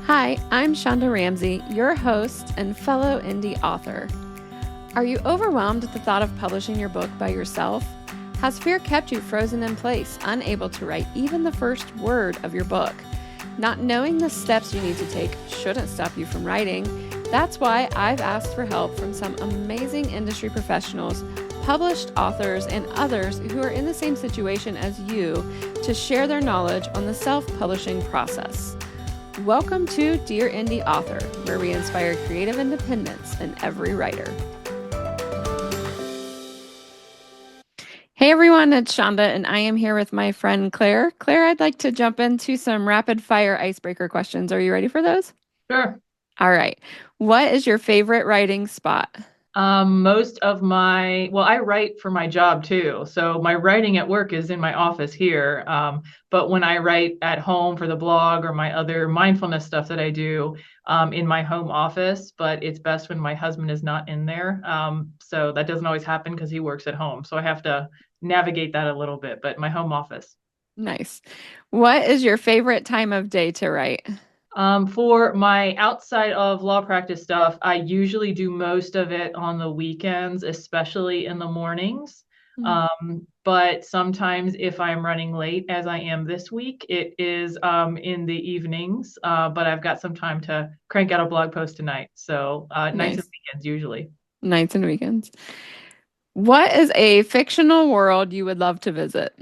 Hi, I'm Shonda Ramsey, your host and fellow indie author. Are you overwhelmed at the thought of publishing your book by yourself? Has fear kept you frozen in place, unable to write even the first word of your book? Not knowing the steps you need to take shouldn't stop you from writing. That's why I've asked for help from some amazing industry professionals, published authors, and others who are in the same situation as you to share their knowledge on the self-publishing process. Welcome to Dear Indie Author, where we inspire creative independence in every writer. Hey everyone, it's Shonda, and I am here with my friend Claire. Claire, I'd like to jump into some rapid fire icebreaker questions. Are you ready for those? Sure. All right. What is your favorite writing spot? I write for my job too. So my writing at work is in my office here. But when I write at home for the blog or my other mindfulness stuff that I do, in my home office, but it's best when my husband is not in there. So that doesn't always happen because he works at home. So I have to navigate that a little bit, but my home office. Nice. What is your favorite time of day to write? For my outside of law practice stuff, I usually do most of it on the weekends, especially in the mornings. Mm. But sometimes if I'm running late, as I am this week, it is in the evenings. But I've got some time to crank out a blog post tonight. So nights and Nice. weekends usually. Nights and weekends. What is a fictional world you would love to visit?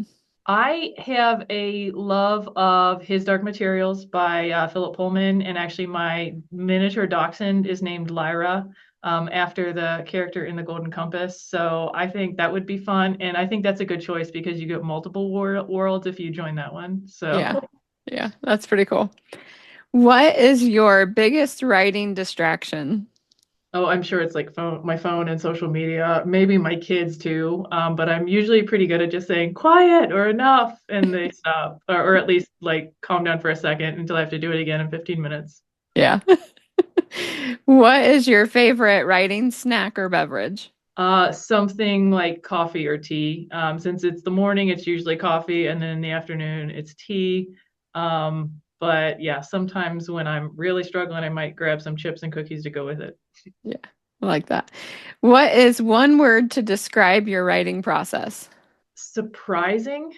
I have a love of His Dark Materials by Philip Pullman, and actually my miniature dachshund is named Lyra, after the character in The Golden Compass. So I think that would be fun, and I think that's a good choice because you get multiple worlds if you join that one. So, Yeah. Yeah, that's pretty cool. What is your biggest writing distraction? oh, I'm sure it's like my phone and social media, maybe my kids too. But I'm usually pretty good at just saying quiet or enough, and they stop, or at least like calm down for a second until I have to do it again in 15 minutes. Yeah. What is your favorite writing snack or beverage? Something like coffee or tea. Since it's the morning, it's usually coffee, and then in the afternoon, it's tea. But yeah, sometimes when I'm really struggling, I might grab some chips and cookies to go with it. Yeah, I like that. What is one word to describe your writing process? Surprising,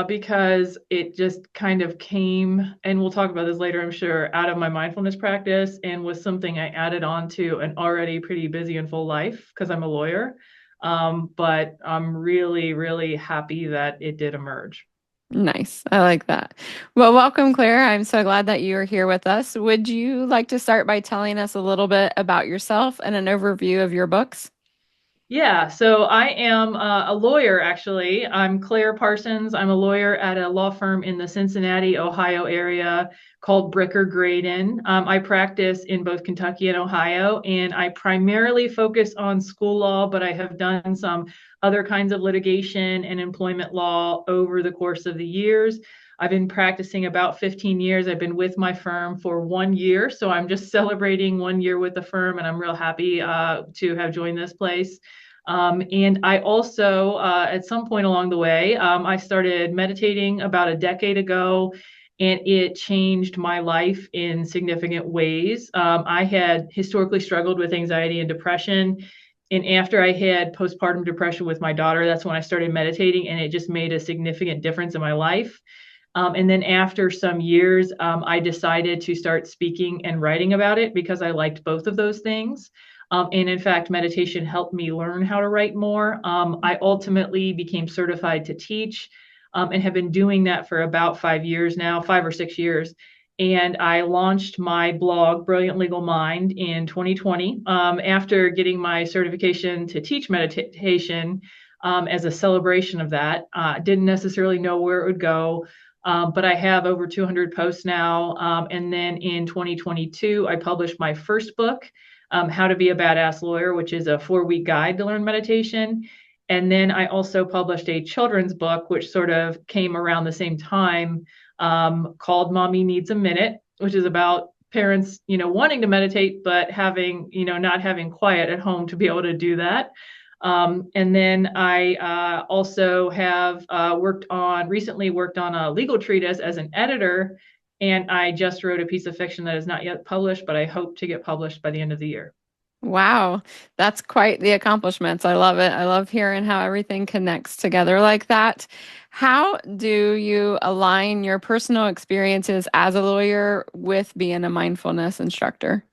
because it just kind of came, and we'll talk about this later, I'm sure, out of my mindfulness practice and was something I added on to an already pretty busy and full life because I'm a lawyer. But I'm really, really happy that it did emerge. Nice. I like that. Well, welcome, Claire. I'm so glad that you are here with us. Would you like to start by telling us a little bit about yourself and an overview of your books? Yeah, so I am a lawyer, actually. I'm Claire Parsons. I'm a lawyer at a law firm in the Cincinnati, Ohio area called Bricker Graydon. I practice in both Kentucky and Ohio, and I primarily focus on school law, but I have done some other kinds of litigation and employment law over the course of the years. I've been practicing about 15 years. I've been with my firm for 1 year, so I'm just celebrating 1 year with the firm, and I'm real happy to have joined this place. And I also, at some point along the way, I started meditating about a decade ago, and it changed my life in significant ways. I had historically struggled with anxiety and depression. And after I had postpartum depression with my daughter, that's when I started meditating, and it just made a significant difference in my life. And then after some years, I decided to start speaking and writing about it because I liked both of those things. And in fact, meditation helped me learn how to write more. I ultimately became certified to teach, and have been doing that for about 5 years now, 5 or 6 years. And I launched my blog, Brilliant Legal Mind, in 2020, after getting my certification to teach meditation, as a celebration of that. Didn't necessarily know where it would go. But I have over 200 posts now. And then in 2022, I published my first book, How to Be a Badass Lawyer, which is a 4-week guide to learn meditation. And then I also published a children's book, which sort of came around the same time, called Mommy Needs a Minute, which is about parents, wanting to meditate, but having, not having quiet at home to be able to do that. And then I also have recently worked on a legal treatise as an editor. And I just wrote a piece of fiction that is not yet published, but I hope to get published by the end of the year. Wow, that's quite the accomplishments. I love it. I love hearing how everything connects together like that. How do you align your personal experiences as a lawyer with being a mindfulness instructor?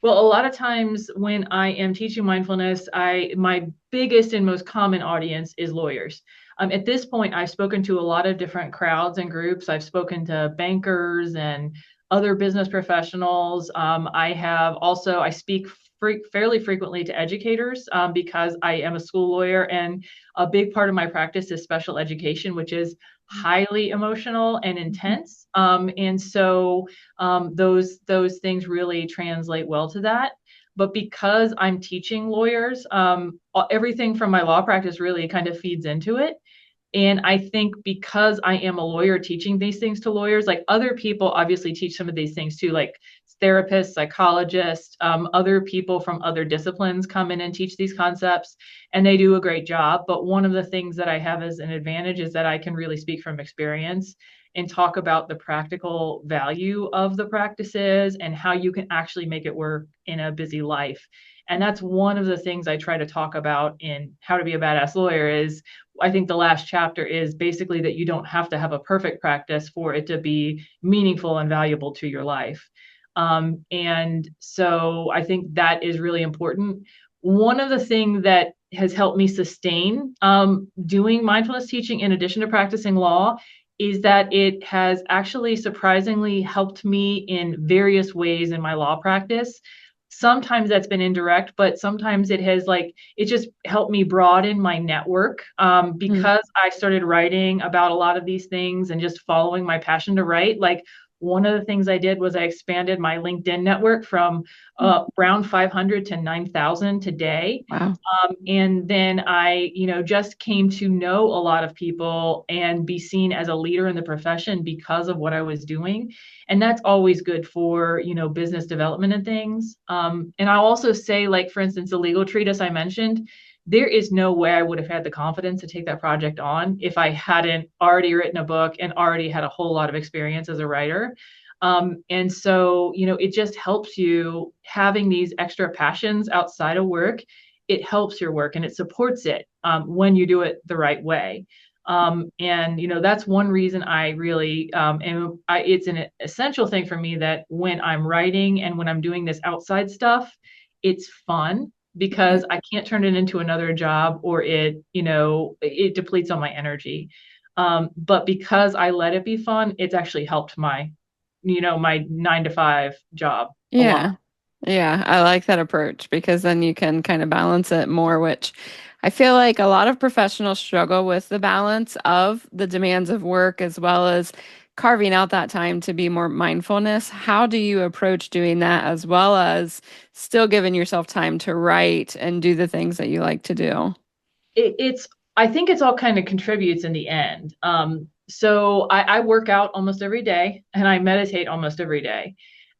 Well, a lot of times when I am teaching mindfulness, my biggest and most common audience is lawyers. At this point, I've spoken to a lot of different crowds and groups. I've spoken to bankers and other business professionals. I speak fairly frequently to educators because I am a school lawyer, and a big part of my practice is special education, which is highly emotional and intense. Those things really translate well to that. But because I'm teaching lawyers, everything from my law practice really kind of feeds into it. And I think because I am a lawyer teaching these things to lawyers, like other people obviously teach some of these things too, like therapists, psychologists, other people from other disciplines come in and teach these concepts, and they do a great job. But one of the things that I have as an advantage is that I can really speak from experience and talk about the practical value of the practices and how you can actually make it work in a busy life. And that's one of the things I try to talk about in How to Be a Badass Lawyer is I think the last chapter is basically that you don't have to have a perfect practice for it to be meaningful and valuable to your life. And so I think that is really important. One of the things that has helped me sustain doing mindfulness teaching in addition to practicing law is that it has actually surprisingly helped me in various ways in my law practice. Sometimes that's been indirect, but sometimes it just helped me broaden my network Mm. because I started writing about a lot of these things and just following my passion to write. Like one of the things I did was I expanded my LinkedIn network from around 500 to 9,000 today. Wow. And then just came to know a lot of people and be seen as a leader in the profession because of what I was doing. And that's always good for, business development and things. And I'll also say, like, for instance, the legal treatise I mentioned, there is no way I would have had the confidence to take that project on if I hadn't already written a book and already had a whole lot of experience as a writer. And so, it just helps you having these extra passions outside of work. It helps your work and it supports it when you do it the right way. And that's one reason I really it's an essential thing for me that when I'm writing and when I'm doing this outside stuff, it's fun Yeah. because I can't turn it into another job or it depletes all my energy. But because I let it be fun, it's actually helped my 9 to 5 job a lot. Yeah. Yeah, I like that approach because then you can kind of balance it more, which I feel like a lot of professionals struggle with the balance of the demands of work as well as carving out that time to be more mindfulness. How do you approach doing that as well as still giving yourself time to write and do the things that you like to do? It's I think it's all kind of contributes in the end. So I work out almost every day and I meditate almost every day.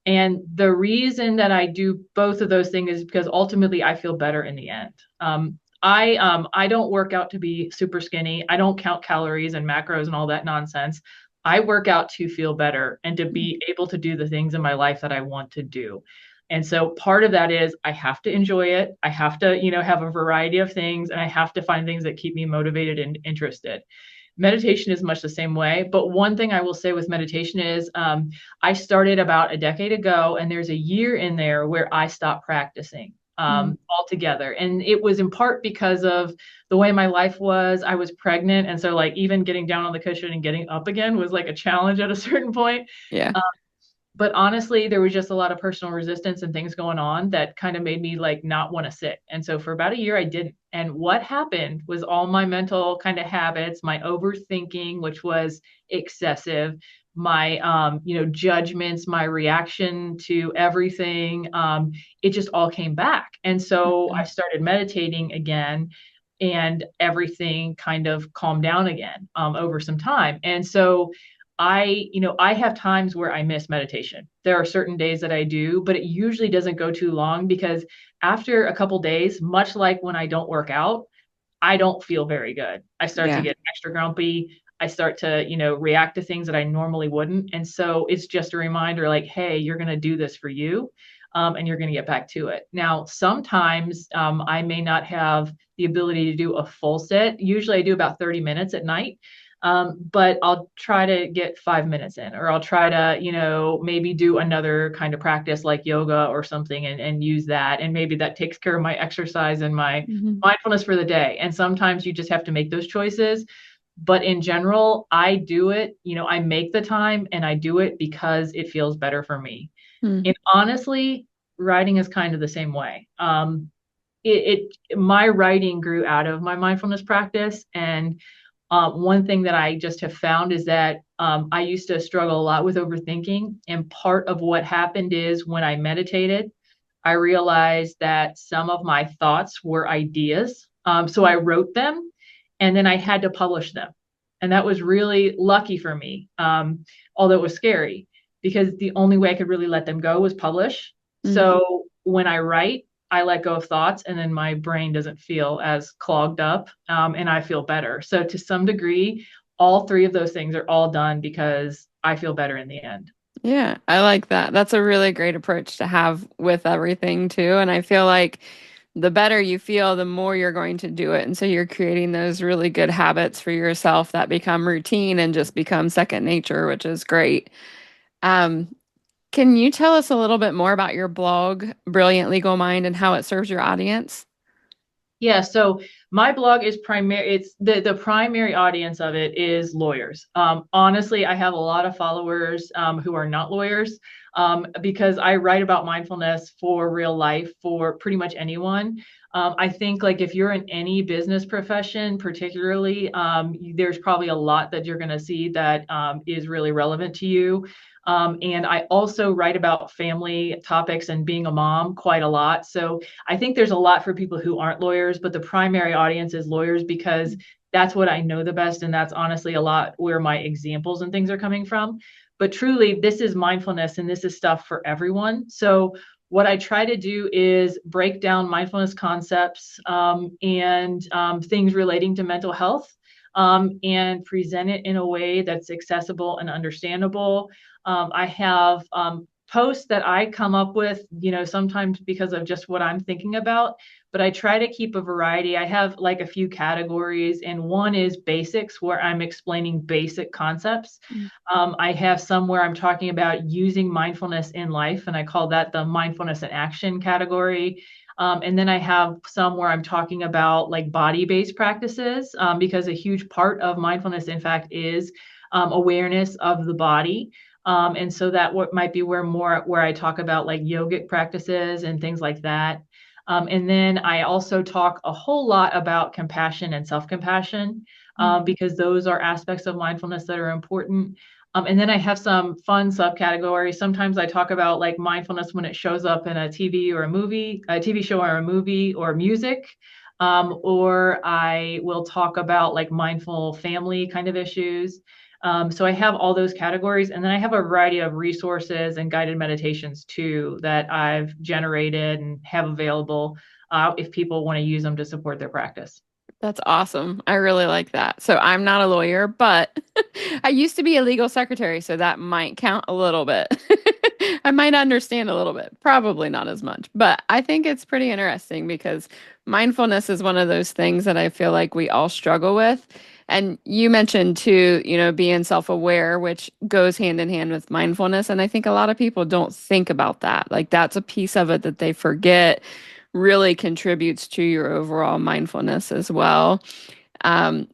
And the reason that I do both of those things is because ultimately I feel better in the end. I don't work out to be super skinny. I don't count calories and macros and all that nonsense. I work out to feel better and to be able to do the things in my life that I want to do. And so part of that is I have to enjoy it. I have to, have a variety of things and I have to find things that keep me motivated and interested. Meditation is much the same way. But one thing I will say with meditation is I started about a decade ago, and there's a year in there where I stopped practicing Mm. altogether. And it was in part because of the way my life was. I was pregnant. And so, like, even getting down on the cushion and getting up again was like a challenge at a certain point. Yeah. But honestly, there was just a lot of personal resistance and things going on that kind of made me like not want to sit. And so for about a year, I didn't. And what happened was all my mental kind of habits, my overthinking, which was excessive, my judgments, my reaction to everything, it just all came back. And so I Mhm. started meditating again and everything kind of calmed down again over some time. And so I have times where I miss meditation. There are certain days that I do, but it usually doesn't go too long because after a couple days, much like when I don't work out, I don't feel very good. I start to Yeah. get extra grumpy. I start to, react to things that I normally wouldn't. And so it's just a reminder like, hey, you're going to do this for you. And you're going to get back to it. Now, sometimes I may not have the ability to do a full set. Usually I do about 30 minutes at night. But I'll try to get 5 minutes in, or I'll try to, maybe do another kind of practice like yoga or something and use that. And maybe that takes care of my exercise and my Mhm. mindfulness for the day. And sometimes you just have to make those choices. But in general, I do it, I make the time and I do it because it feels better for me. Mm. And honestly, writing is kind of the same way. My writing grew out of my mindfulness practice. And one thing that I just have found is that I used to struggle a lot with overthinking. And part of what happened is when I meditated, I realized that some of my thoughts were ideas. So I wrote them and then I had to publish them. And that was really lucky for me, although it was scary because the only way I could really let them go was publish. Mm. So when I write, I let go of thoughts and then my brain doesn't feel as clogged up, and I feel better. So to some degree, all three of those things are all done because I feel better in the end. Yeah, I like that. That's a really great approach to have with everything too. And I feel like the better you feel, the more you're going to do it. And so you're creating those really good habits for yourself that become routine and just become second nature, which is great. Um, can you tell us a little bit more about your blog, Brilliant Legal Mind, and how it serves your audience? Yeah, so my blog is primary. It's the primary audience of it is lawyers. Honestly, I have a lot of followers who are not lawyers, because I write about mindfulness for real life for pretty much anyone. I think like if you're in any business profession, particularly, there's probably a lot that you're going to see that is really relevant to you. And I also write about family topics and being a mom quite a lot. So I think there's a lot for people who aren't lawyers, but the primary audience is lawyers because that's what I know the best. And that's honestly a lot where my examples and things are coming from. But truly, this is mindfulness and this is stuff for everyone. So what I try to do is break down mindfulness concepts, and things relating to mental health, and present it in a way that's accessible and understandable. I have posts that I come up with, sometimes because of just what I'm thinking about, but I try to keep a variety. I have like a few categories, and one is basics where I'm explaining basic concepts. Mm. I have some where I'm talking about using mindfulness in life, and I call that the mindfulness in action category. And then I have some where I'm talking about like body-based practices, because a huge part of mindfulness, in fact, is awareness of the body. And so that what might be where I talk about like yogic practices and things like that. And then I also talk a whole lot about compassion and self-compassion, Mm. because those are aspects of mindfulness that are important. And then I have some fun subcategories. Sometimes I talk about like mindfulness when it shows up in a TV or a movie, a TV show or a movie or music. Or I will talk about like mindful family kind of issues. So I have all those categories, and then I have a variety of resources and guided meditations too that I've generated and have available, if people want to use them to support their practice. That's awesome. I really like that. So I'm not a lawyer, but I used to be a legal secretary, so that might count a little bit. I might understand a little bit, probably not as much, but I think it's pretty interesting because mindfulness is one of those things that I feel like we all struggle with. And you mentioned too, being self-aware, which goes hand in hand with mindfulness. And I think a lot of people don't think about that. Like that's a piece of it that they forget really contributes to your overall mindfulness as well. And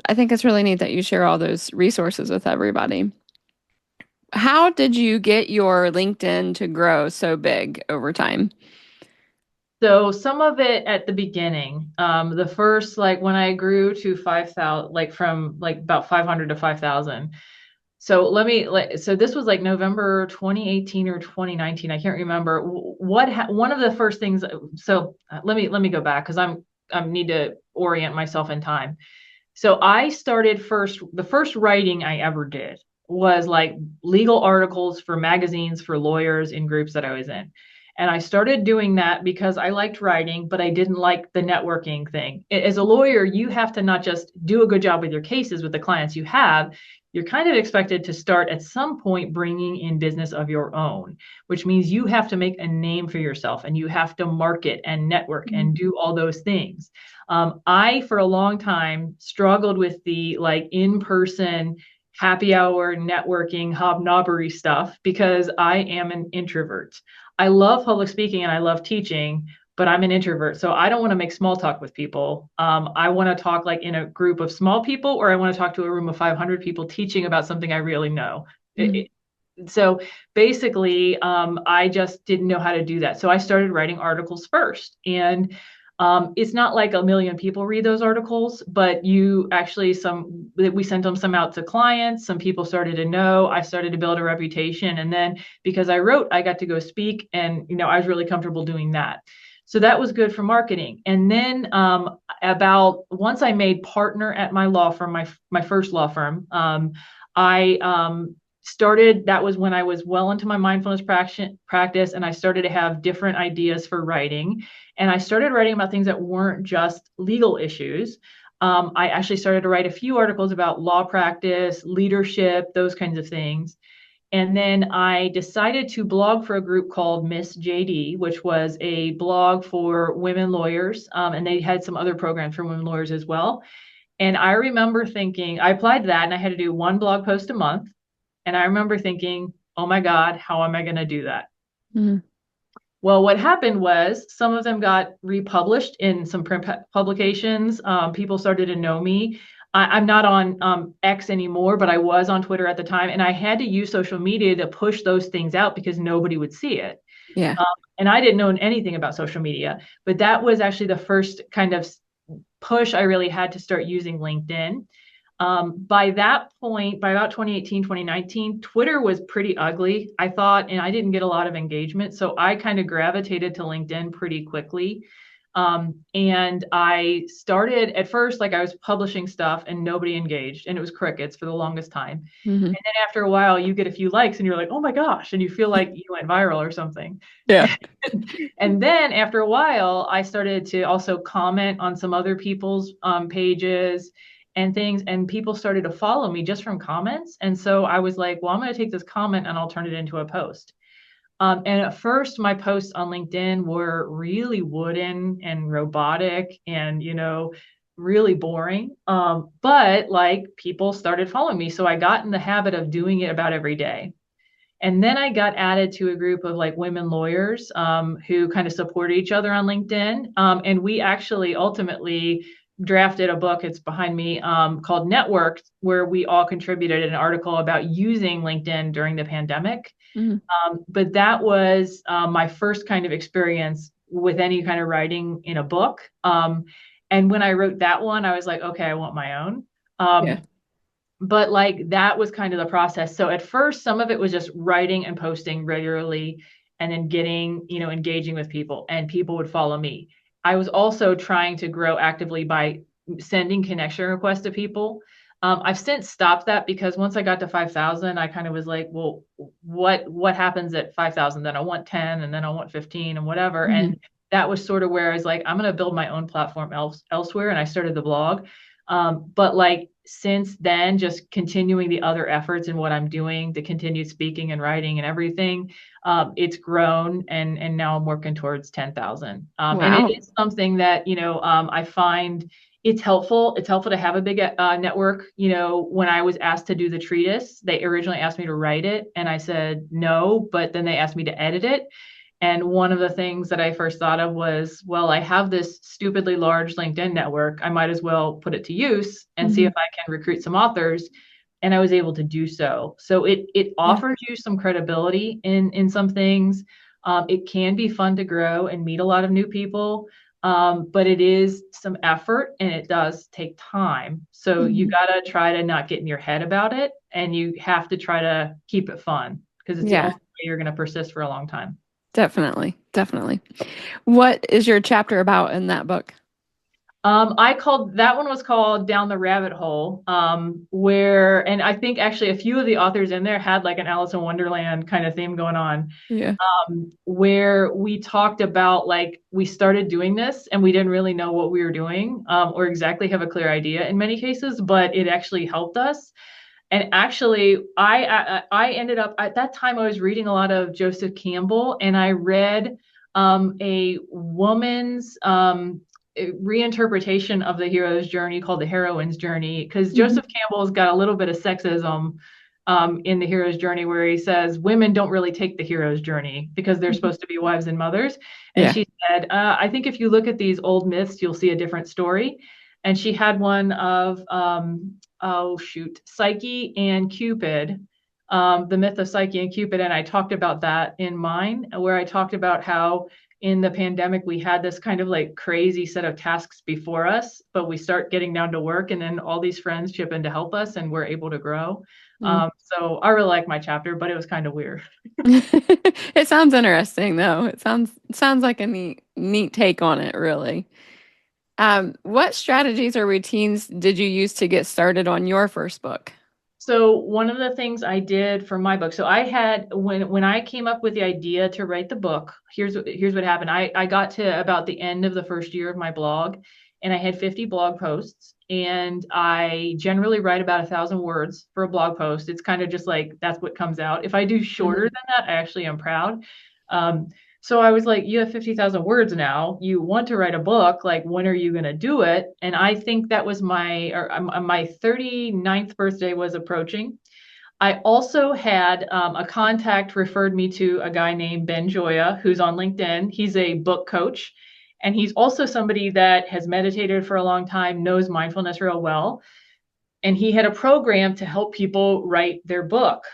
I think it's really neat that you share all those resources with everybody. How did you get your LinkedIn to grow so big over time? So some of it at the beginning, the first, like when I grew to 5,000, like from like about 500 to 5,000. So so this was like November 2018 or 2019. I can't remember one of the first things. So let me go back because I need to orient myself in time. So I started the first writing I ever did was like legal articles for magazines for lawyers in groups that I was in. And I started doing that because I liked writing, but I didn't like the networking thing. As a lawyer, you have to not just do a good job with your cases with the clients you have, you're kind of expected to start at some point bringing in business of your own, which means you have to make a name for yourself and you have to market and network and do all those things. I, for a long time, struggled with the like in-person happy hour networking hobnobbery stuff because I am an introvert. I love public speaking and I love teaching, but I'm an introvert. So I don't want to make small talk with people. I want to talk like in a group of small people, or I want to talk to a room of 500 people teaching about something I really know. So basically, I just didn't know how to do that. So I started writing articles first. And it's not like a million people read those articles, but you actually we sent them some out to clients. Some people started to know. I started to build a reputation. And then because I wrote, I got to go speak, and I was really comfortable doing that. So that was good for marketing. And then about once I made partner at my law firm, my first law firm, I started, that was when I was well into my mindfulness practice, and I started to have different ideas for writing. And I started writing about things that weren't just legal issues. I actually started to write a few articles about law practice, leadership, those kinds of things. And then I decided to blog for a group called Miss JD, which was a blog for women lawyers. And they had some other programs for women lawyers as well. And I remember thinking, I applied to that and I had to do one blog post a month. And I remember thinking, oh my God, how am I going to do that? Well, what happened was some of them got republished in some print publications. People started to know me. I'm not on X anymore, but I was on Twitter at the time. And I had to use social media to push those things out because nobody would see it. Yeah. And I didn't know anything about social media, but that was actually the first kind of push I really had to start using LinkedIn. By that point, by about 2018, 2019, Twitter was pretty ugly, I thought, and I didn't get a lot of engagement. So I kind of gravitated to LinkedIn pretty quickly. And I started at first, like I was publishing stuff and nobody engaged, and it was crickets for the longest time. And then after a while, you get a few likes and you're like, oh my gosh, and you feel like you went viral or something. Yeah. And then after a while, I started to also comment on some other people's pages and things, and people started to follow me just from comments. And so I was like, well, I'm going to take this comment and I'll turn it into a post. And at first, my posts on LinkedIn were really wooden and robotic and, really boring. But like people started following me. So I got in the habit of doing it about every day. And then I got added to a group of like women lawyers who kind of supported each other on LinkedIn. And we actually ultimately drafted a book, it's behind me, called Networked, where we all contributed an article about using LinkedIn during the pandemic. But that was my first kind of experience with any kind of writing in a book. And when I wrote that one, I was like, okay, I want my own. But like that was kind of the process. So at first, some of it was just writing and posting regularly and then getting, engaging with people, and people would follow me. I was also trying to grow actively by sending connection requests to people. I've since stopped that because once I got to 5,000, I kind of was like, well, what happens at 5,000? Then I want 10 and then I want 15 and whatever. And that was sort of where I was like, I'm going to build my own platform elsewhere. And I started the blog. But like since then, just continuing the other efforts in what I'm doing, the continued speaking and writing and everything, it's grown, and now I'm working towards 10,000. Wow. And it is something that, I find it's helpful. It's helpful to have a big network. When I was asked to do the treatise, they originally asked me to write it, and I said no, but then they asked me to edit it. And one of the things that I first thought of was, well, I have this stupidly large LinkedIn network. I might as well put it to use and see if I can recruit some authors. And I was able to do so. So it offers you some credibility in some things. It can be fun to grow and meet a lot of new people. But it is some effort and it does take time. So you got to try to not get in your head about it, and you have to try to keep it fun because it's the only way you're going to persist for a long time. Definitely. What is your chapter about in that book? I called that one was called Down the Rabbit Hole, where, and I think actually a few of the authors in there had like an Alice in Wonderland kind of theme going on, Yeah. where we talked about like we started doing this and we didn't really know what we were doing, or exactly have a clear idea in many cases, but it actually helped us. And actually, I ended up at that time I was reading a lot of Joseph Campbell, and I read a woman's reinterpretation of the hero's journey called the heroine's journey, because Hmm. Joseph Campbell's got a little bit of sexism in the hero's journey, where he says women don't really take the hero's journey because they're Hmm. supposed to be wives and mothers. And Yeah. she said, I think if you look at these old myths, you'll see a different story. And she had one of oh shoot, Psyche and Cupid, the myth of Psyche and Cupid. And I talked about that in mine, where I talked about how in the pandemic we had this kind of like crazy set of tasks before us, but we start getting down to work, and then all these friends chip in to help us, and we're able to grow. Mm. So I really like my chapter, but it was kind of weird. It sounds interesting though. It sounds like a neat take on it, really. What strategies or routines did you use to get started on your first book? So one of the things I did for my book, so I had when I came up with the idea to write the book, here's what happened. I got to about the end of the first year of my blog, and I had 50 blog posts, and I generally write about 1,000 words for a blog post. It's kind of just like that's what comes out. If I do shorter Mhm. than that, I actually am proud. Um, so I was like, you have 50,000 words now. You want to write a book. Like, when are you going to do it? And I think that was my 39th birthday was approaching. I also had a contact referred me to a guy named Ben Joya, who's on LinkedIn. He's a book coach, and he's also somebody that has meditated for a long time, knows mindfulness real well, and he had a program to help people write their book.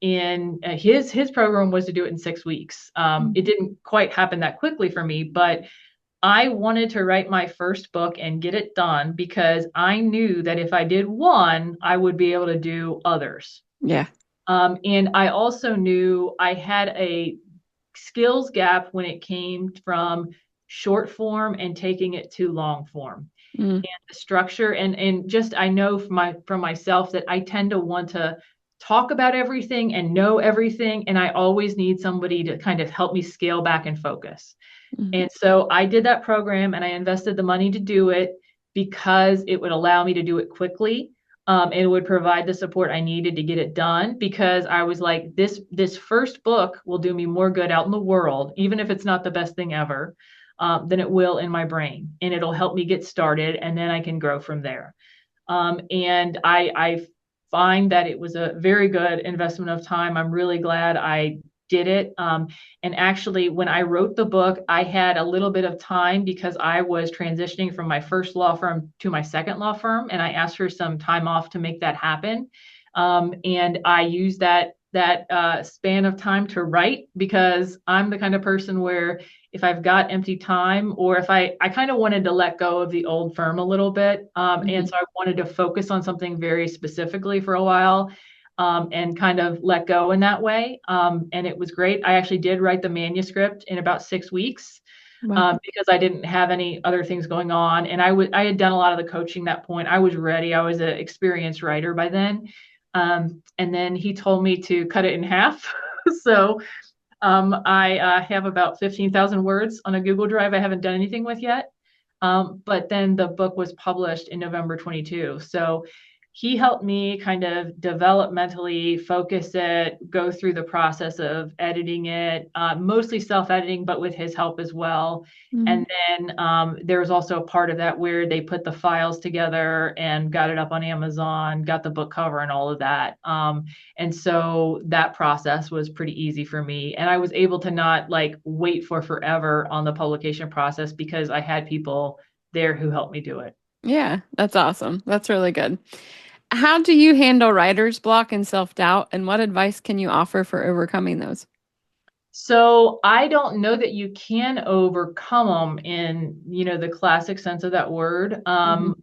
In his program was to do it in 6 weeks. It didn't quite happen that quickly for me, but I wanted to write my first book and get it done because I knew that if I did one, I would be able to do others. Yeah. And I also knew I had a skills gap when it came from short form and taking it to long form, Mm. the structure, and just I know from myself that I tend to want to talk about everything and know everything, and I always need somebody to kind of help me scale back and focus. Mm. And so I did that program, and I invested the money to do it because it would allow me to do it quickly. And it would provide the support I needed to get it done, because I was like, this first book will do me more good out in the world, even if it's not the best thing ever, than it will in my brain. And it'll help me get started, and then I can grow from there. And I find that it was a very good investment of time. I'm really glad I did it. And actually, when I wrote the book, I had a little bit of time because I was transitioning from my first law firm to my second law firm, and I asked for some time off to make that happen. And I used that span of time to write, because I'm the kind of person where if I've got empty time, or if I kind of wanted to let go of the old firm a little bit. And Mhm. so I wanted to focus on something very specifically for a while, and kind of let go in that way. And it was great. I actually did write the manuscript in about 6 weeks, Wow. because I didn't have any other things going on. And I had done a lot of the coaching at that point. I was ready. I was an experienced writer by then. And then he told me to cut it in half. So I have about 15,000 words on a Google Drive I haven't done anything with yet. But then the book was published in November 22. So he helped me kind of developmentally focus it, go through the process of editing it, mostly self-editing, but with his help as well. Mhm. And then there was also a part of that where they put the files together and got it up on Amazon, got the book cover and all of that. And so that process was pretty easy for me. And I was able to not like wait for forever on the publication process because I had people there who helped me do it. Yeah, that's awesome. That's really good. How do you handle writer's block and self-doubt, and what advice can you offer for overcoming those? So I don't know that you can overcome them in, the classic sense of that word. Mhm.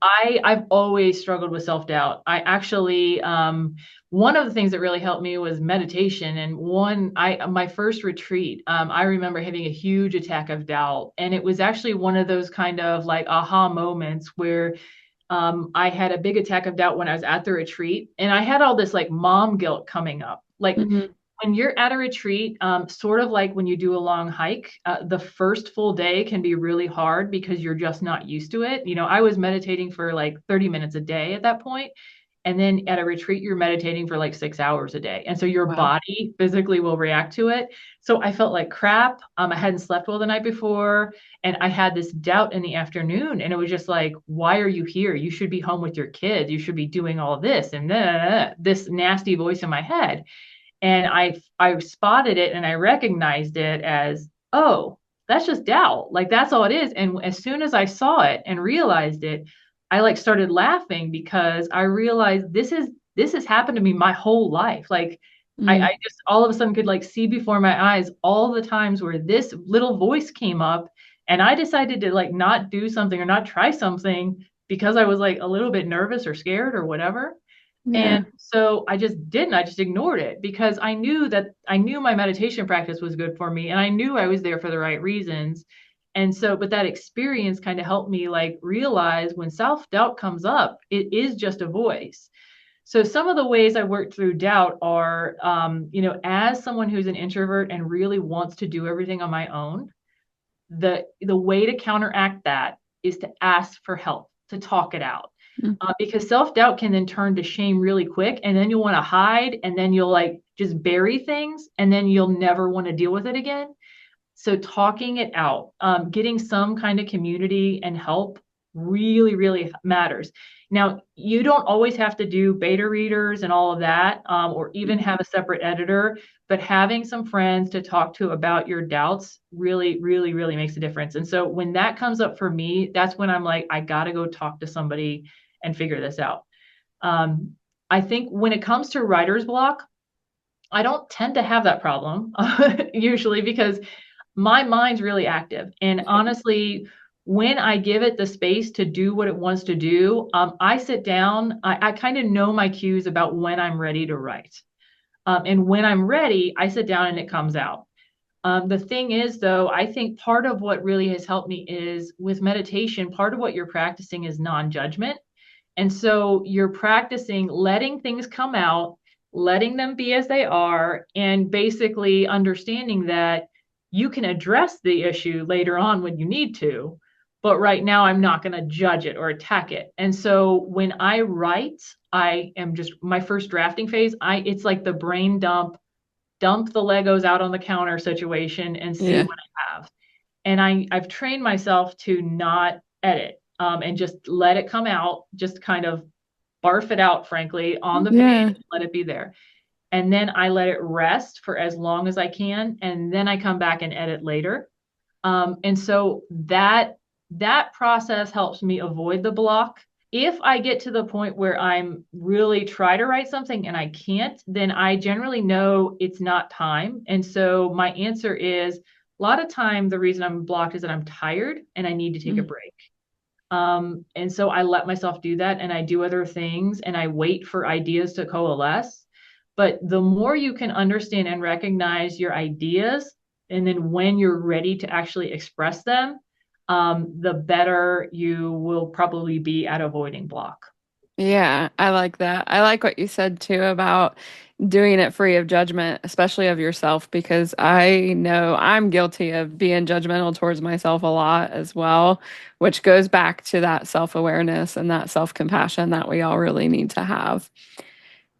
I've always struggled with self-doubt. I actually, one of the things that really helped me was meditation. And my first retreat, I remember having a huge attack of doubt. And it was actually one of those kind of like aha moments where I had a big attack of doubt when I was at the retreat, and I had all this like mom guilt coming up. Like Mhm. when you're at a retreat, sort of like when you do a long hike, the first full day can be really hard because you're just not used to it. I was meditating for like 30 minutes a day at that point. And then at a retreat, you're meditating for like 6 hours a day. And so your Wow. body physically will react to it. So I felt like crap. I hadn't slept well the night before. And I had this doubt in the afternoon. And it was just like, why are you here? You should be home with your kids. You should be doing all this. And this nasty voice in my head. And I spotted it and I recognized it as, oh, that's just doubt. Like that's all it is. And as soon as I saw it and realized it, I like started laughing because I realized this has happened to me my whole life. Like Mm. I just all of a sudden could like see before my eyes all the times where this little voice came up and I decided to like not do something or not try something because I was like a little bit nervous or scared or whatever. Yeah. And so I just didn't. I just ignored it because I knew my meditation practice was good for me and I knew I was there for the right reasons. And so, but that experience kind of helped me like realize when self-doubt comes up, it is just a voice. So some of the ways I worked through doubt are, as someone who's an introvert and really wants to do everything on my own, the way to counteract that is to ask for help, to talk it out. Mm. Because self-doubt can then turn to shame really quick, and then you'll want to hide, and then you'll like just bury things, and then you'll never want to deal with it again. So talking it out, getting some kind of community and help really, really matters. Now, you don't always have to do beta readers and all of that, or even Mhm. have a separate editor, but having some friends to talk to about your doubts really, really, really makes a difference. And so when that comes up for me, that's when I'm like, I got to go talk to somebody and figure this out. Um, I think when it comes to writer's block, I don't tend to have that problem usually because my mind's really active. And honestly, when I give it the space to do what it wants to do, I sit down, I kind of know my cues about when I'm ready to write. And when I'm ready, I sit down and it comes out. The thing is, though, I think part of what really has helped me is with meditation, part of what you're practicing is non judgment. And so you're practicing letting things come out, letting them be as they are, and basically understanding that you can address the issue later on when you need to. But right now, I'm not going to judge it or attack it. And so when I write, I am just my first drafting phase. It's like the brain dump the Legos out on the counter situation and see Yeah. what I have. And I've trained myself to not edit and just let it come out, just kind of barf it out, frankly, on the page, Yeah. let it be there. And then I let it rest for as long as I can. And then I come back and edit later. And so that process helps me avoid the block. If I get to the point where I'm really try to write something and I can't, then I generally know it's not time. And so my answer is a lot of time the reason I'm blocked is that I'm tired and I need to take a Mm. break. And so I let myself do that and I do other things and I wait for ideas to coalesce. But the more you can understand and recognize your ideas, and then when you're ready to actually express them, the better you will probably be at avoiding block. Yeah, I like that. I like what you said too about doing it free of judgment, especially of yourself, because I know I'm guilty of being judgmental towards myself a lot as well, which goes back to that self-awareness and that self-compassion that we all really need to have.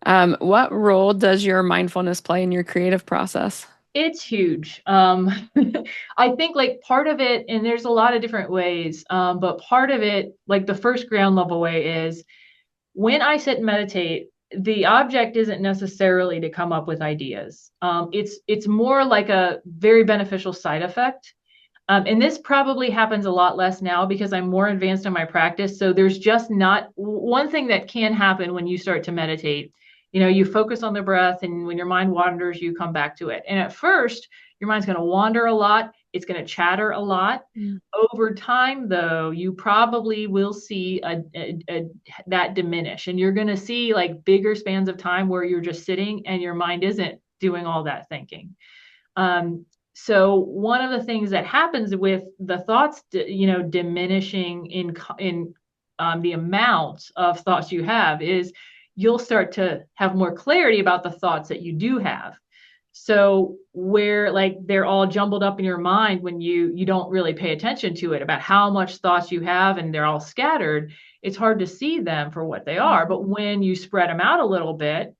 What role does your mindfulness play in your creative process? It's huge. I think like part of it, and there's a lot of different ways, but part of it, like the first ground level way is when I sit and meditate, the object isn't necessarily to come up with ideas. It's more like a very beneficial side effect. And this probably happens a lot less now because I'm more advanced in my practice. So there's just not one thing that can happen when you start to meditate You focus on the breath, and when your mind wanders, you come back to it. And at first, your mind's going to wander a lot. It's going to chatter a lot. Mm. Over time, though, you probably will see that diminish, and you're going to see like bigger spans of time where you're just sitting and your mind isn't doing all that thinking. So one of the things that happens with the thoughts, diminishing in the amount of thoughts you have is you'll start to have more clarity about the thoughts that you do have. So where like they're all jumbled up in your mind when you don't really pay attention to it about how much thoughts you have and they're all scattered, it's hard to see them for what they are. But when you spread them out a little bit,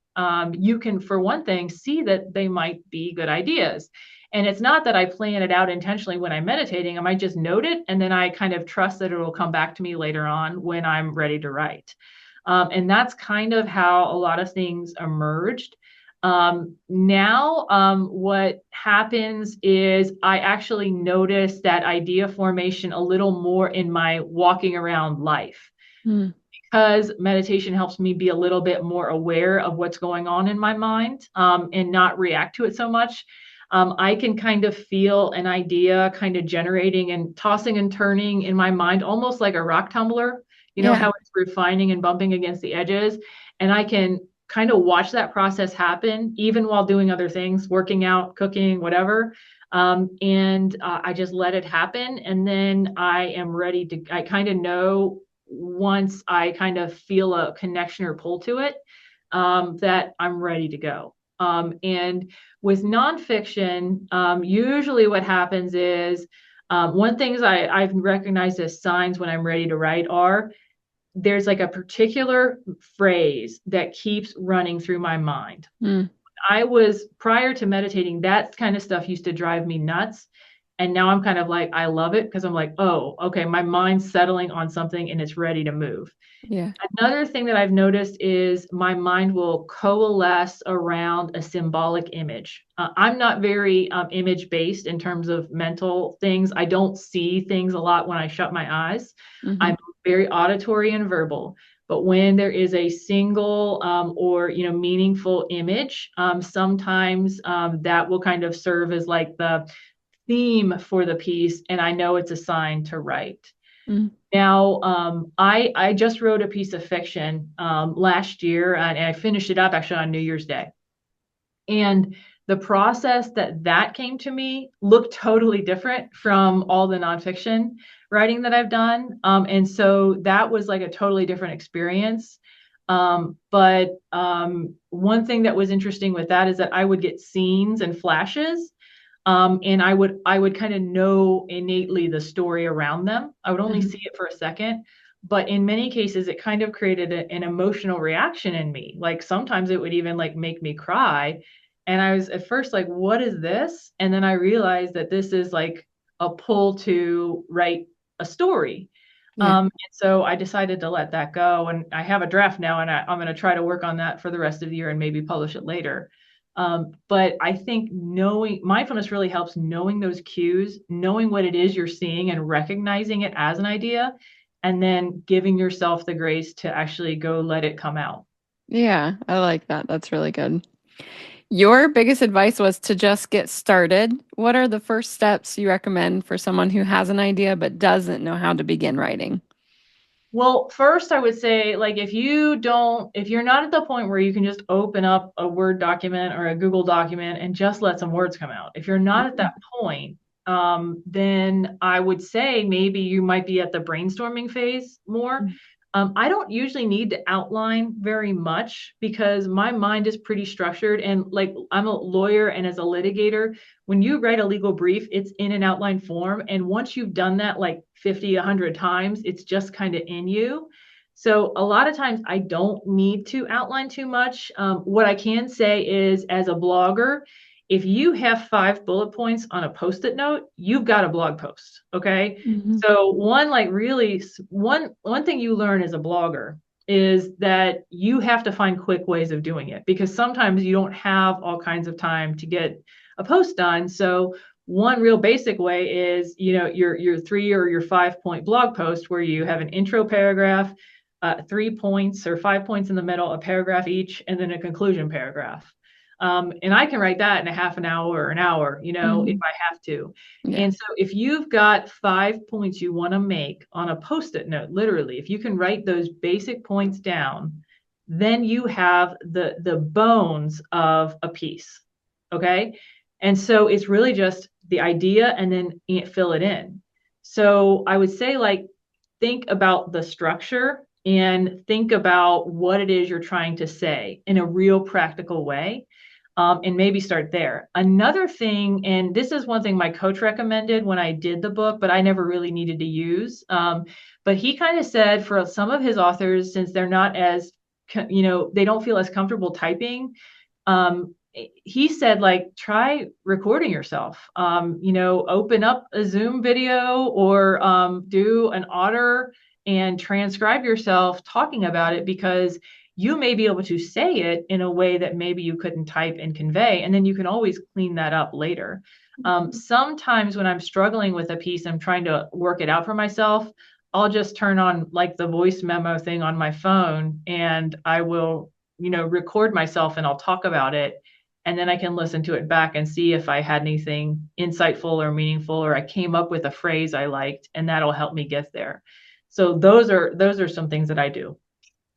you can, for one thing, see that they might be good ideas. And it's not that I plan it out intentionally when I'm meditating. I might just note it, and then I kind of trust that it will come back to me later on when I'm ready to write. And that's kind of how a lot of things emerged. Now, what happens is I actually notice that idea formation a little more in my walking around life. Because meditation helps me be a little bit more aware of what's going on in my mind, and not react to it so much. I can kind of feel an idea kind of generating and tossing and turning in my mind, almost like a rock tumbler, how it's refining and bumping against the edges. And I can kind of watch that process happen, even while doing other things, working out, cooking, whatever. I just let it happen. And then I kind of know once I kind of feel a connection or pull to it, that I'm ready to go. And with nonfiction, usually what happens is, one things I've recognized as signs when I'm ready to write are there's like a particular phrase that keeps running through my mind. Prior to meditating, that kind of stuff used to drive me nuts. And now I'm kind of like, I love it because I'm like, oh, okay, my mind's settling on something and it's ready to move. Yeah. Another thing that I've noticed is my mind will coalesce around a symbolic image. I'm not very image based in terms of mental things. I don't see things a lot when I shut my eyes. I'm very auditory and verbal. But when there is a single or meaningful image, sometimes that will kind of serve as like the theme for the piece, and I know it's a sign to write. Now, I just wrote a piece of fiction last year, and I finished it up actually on New Year's Day. And the process that came to me looked totally different from all the nonfiction writing that I've done. And so that was like a totally different experience. But one thing that was interesting with that is that I would get scenes and flashes. And I would kind of know innately the story around them. I would only see it for a second, but in many cases, it kind of created an emotional reaction in me. Like sometimes it would even like make me cry. And I was at first like, what is this? And then I realized that this is like a pull to write a story. And so I decided to let that go. And I have a draft now, and I'm going to try to work on that for the rest of the year and maybe publish it later. But I think knowing mindfulness really helps, knowing those cues, knowing what it is you're seeing and recognizing it as an idea, and then giving yourself the grace to actually go let it come out. Yeah, I like that. That's really good. Your biggest advice was to just get started. What are the first steps you recommend for someone who has an idea but doesn't know how to begin writing? Well, first I would say, like, if you're not at the point where you can just open up a Word document or a Google document and just let some words come out, if you're not at that point, then I would say maybe you might be at the brainstorming phase more. I don't usually need to outline very much because my mind is pretty structured, and like I'm a lawyer, and as a litigator, when you write a legal brief, it's in an outline form. And once you've done that like 50, 100 times, it's just kind of in you. So a lot of times I don't need to outline too much. What I can say is, as a blogger, if you have 5 bullet points on a Post-it note, you've got a blog post. Okay. So one thing you learn as a blogger is that you have to find quick ways of doing it, because sometimes you don't have all kinds of time to get a post done. So one real basic way is, your 3 or your 5 point blog post where you have an intro paragraph, 3 points or 5 points in the middle, a paragraph each, and then a conclusion paragraph. And I can write that in a half an hour or an hour, if I have to. Yeah. And so if you've got 5 points you want to make on a Post-it note, literally, if you can write those basic points down, then you have the bones of a piece. Okay. And so it's really just the idea and then fill it in. So I would say, like, think about the structure and think about what it is you're trying to say in a real practical way. And maybe start there. Another thing, and this is one thing my coach recommended when I did the book, but I never really needed to use. But he kind of said for some of his authors, since they're not as, they don't feel as comfortable typing, he said, like, try recording yourself, open up a Zoom video or do an otter and transcribe yourself talking about it, because you may be able to say it in a way that maybe you couldn't type and convey, and then you can always clean that up later. Sometimes when I'm struggling with a piece, I'm trying to work it out for myself, I'll just turn on like the voice memo thing on my phone and I will, record myself and I'll talk about it. And then I can listen to it back and see if I had anything insightful or meaningful, or I came up with a phrase I liked, and that'll help me get there. So those are some things that I do.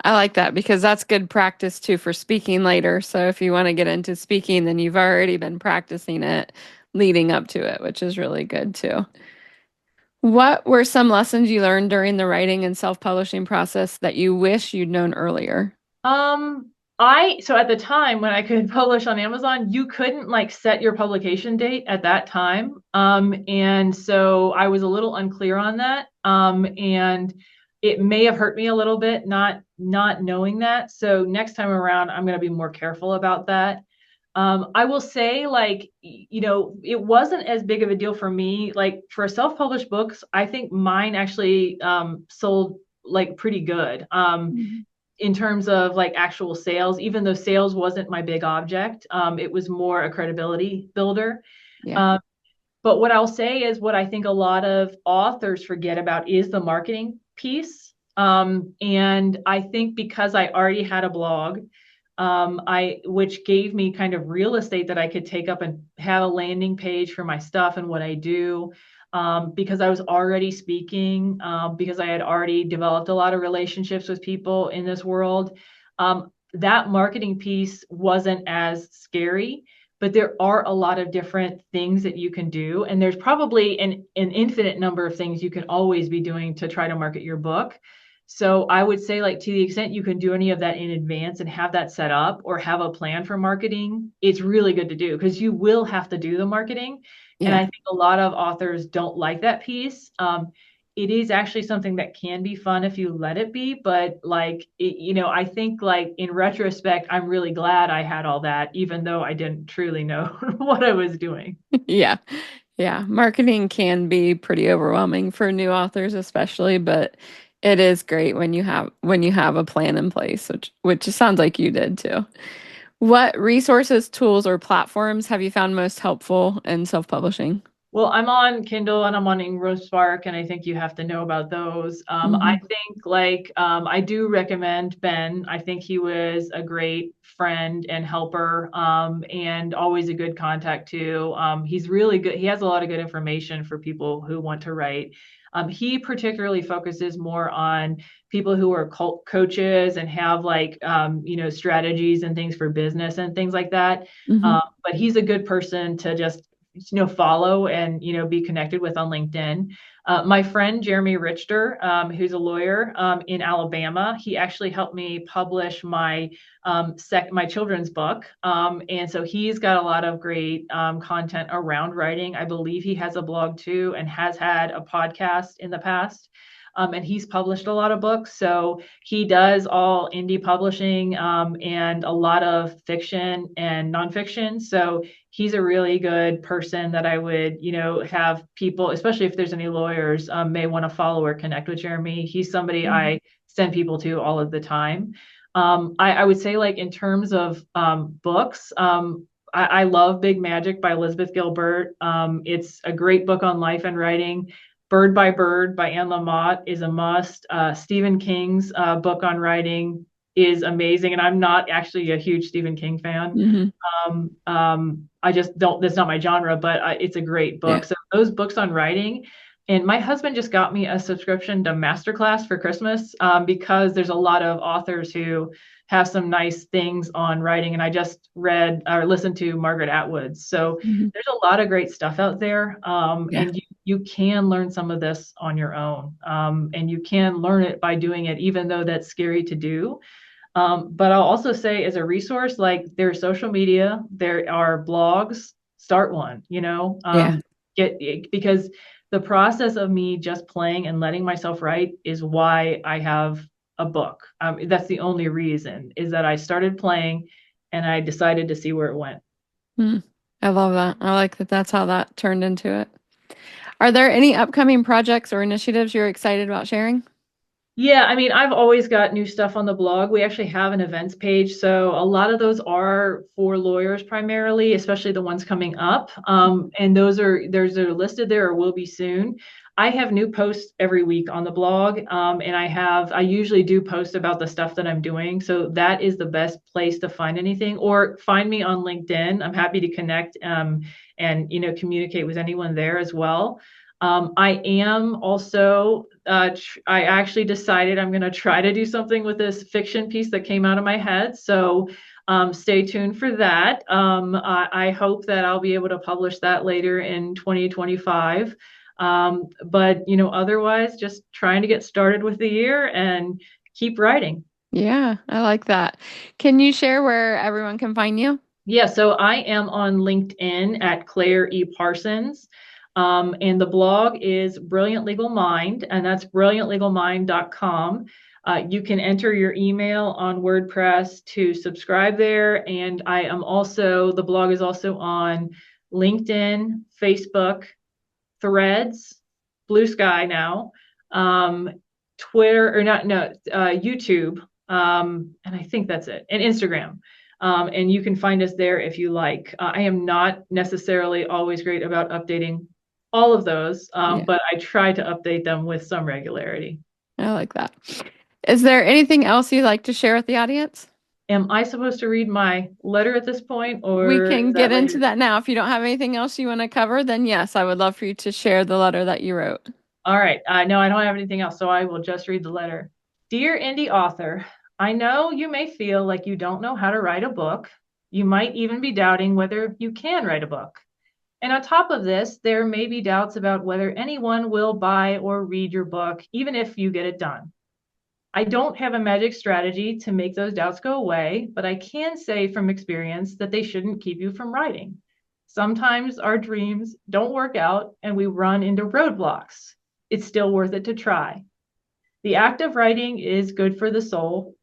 I like that because that's good practice too for speaking later. So if you want to get into speaking, then you've already been practicing it leading up to it, which is really good too. What were some lessons you learned during the writing and self-publishing process that you wish you'd known earlier? So at the time when I could publish on Amazon, you couldn't like set your publication date at that time. And so I was a little unclear on that. And it may have hurt me a little bit not knowing that. So next time around, I'm going to be more careful about that. I will say, like, it wasn't as big of a deal for me. Like for self-published books, I think mine actually sold like pretty good. In terms of like actual sales, even though sales wasn't my big object, it was more a credibility builder. Yeah. But what I'll say is what I think a lot of authors forget about is the marketing piece. And I think because I already had a blog, which gave me kind of real estate that I could take up and have a landing page for my stuff and what I do. Because I was already speaking, because I had already developed a lot of relationships with people in this world. That marketing piece wasn't as scary, but there are a lot of different things that you can do. And there's probably an infinite number of things you can always be doing to try to market your book. So I would say, like, to the extent you can do any of that in advance and have that set up or have a plan for marketing, it's really good to do because you will have to do the marketing. And I think a lot of authors don't like that piece. It is actually something that can be fun if you let it be. But like, I think like in retrospect, I'm really glad I had all that, even though I didn't truly know what I was doing. Yeah. Yeah. Marketing can be pretty overwhelming for new authors, especially, but it is great when you have a plan in place, which it sounds like you did too. What resources, tools, or platforms have you found most helpful in self-publishing? Well, I'm on Kindle and I'm on Ingram Spark, and I think you have to know about those. I think I do recommend Ben. I think he was a great friend and helper, and always a good contact too. He's really good. He has a lot of good information for people who want to write. He particularly focuses more on people who are coaches and have strategies and things for business and things like that. But he's a good person to just follow and be connected with on LinkedIn. My friend Jeremy Richter, who's a lawyer in Alabama, he actually helped me publish my my children's book, and so he's got a lot of great content around writing. I believe he has a blog too and has had a podcast in the past. And he's published a lot of books. So he does all indie publishing and a lot of fiction and nonfiction. So he's a really good person that I would, have people, especially if there's any lawyers, may want to follow or connect with Jeremy. He's somebody I send people to all of the time. I would say, like, in terms of books, I love Big Magic by Elizabeth Gilbert. It's a great book on life and writing. Bird by Bird by Anne Lamott is a must. Stephen King's book on writing is amazing. And I'm not actually a huge Stephen King fan. I just don't, that's not my genre, but it's a great book. So those books on writing, and my husband just got me a subscription to Masterclass for Christmas because there's a lot of authors who have some nice things on writing. And I just read or listened to Margaret Atwood's. So there's a lot of great stuff out there. And you can learn some of this on your own. And you can learn it by doing it, even though that's scary to do. But I'll also say as a resource, like there's social media, there are blogs, start one, because the process of me just playing and letting myself write is why I have a book. That's the only reason, is that I started playing and I decided to see where it went. I love that. I like that that's how that turned into it. Are there any upcoming projects or initiatives you're excited about sharing? Yeah, I mean, I've always got new stuff on the blog. We actually have an events page. So a lot of those are for lawyers primarily, especially the ones coming up. And those are listed there or will be soon. I have new posts every week on the blog. And I usually do post about the stuff that I'm doing. So that is the best place to find anything, or find me on LinkedIn. I'm happy to connect and communicate with anyone there as well. I am also, I actually decided I'm going to try to do something with this fiction piece that came out of my head. So stay tuned for that. I hope that I'll be able to publish that later in 2025. But, otherwise, just trying to get started with the year and keep writing. Yeah, I like that. Can you share where everyone can find you? Yeah, so I am on LinkedIn at Claire E. Parsons. And the blog is Brilliant Legal Mind, and that's brilliantlegalmind.com. You can enter your email on WordPress to subscribe there. And the blog is also on LinkedIn, Facebook, Threads, Blue Sky now, Twitter, YouTube. And I think that's it, and Instagram. And you can find us there if you like. I am not necessarily always great about updating all of those, but I try to update them with some regularity. I like that. Is there anything else you'd like to share with the audience? Am I supposed to read my letter at this point, or we can get into that now? If you don't have anything else you want to cover, then yes, I would love for you to share the letter that you wrote. All right. No, I don't have anything else, so I will just read the letter. Dear indie author, I know you may feel like you don't know how to write a book. You might even be doubting whether you can write a book. And on top of this, there may be doubts about whether anyone will buy or read your book, even if you get it done. I don't have a magic strategy to make those doubts go away, but I can say from experience that they shouldn't keep you from writing. Sometimes our dreams don't work out and we run into roadblocks. It's still worth it to try. The act of writing is good for the soul,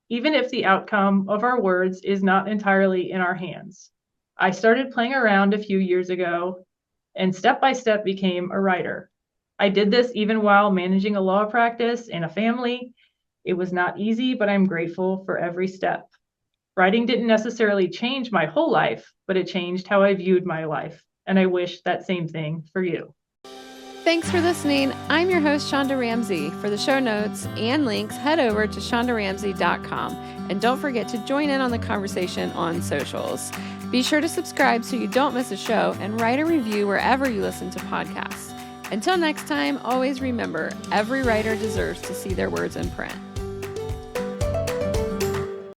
even if the outcome of our words is not entirely in our hands. I started playing around a few years ago and step by step became a writer. I did this even while managing a law practice and a family. It was not easy, but I'm grateful for every step. Writing didn't necessarily change my whole life, but it changed how I viewed my life. And I wish that same thing for you. Thanks for listening. I'm your host, Shonda Ramsey. For the show notes and links, head over to shondaramsey.com. And don't forget to join in on the conversation on socials. Be sure to subscribe so you don't miss a show, and write a review wherever you listen to podcasts. Until next time, always remember, every writer deserves to see their words in print.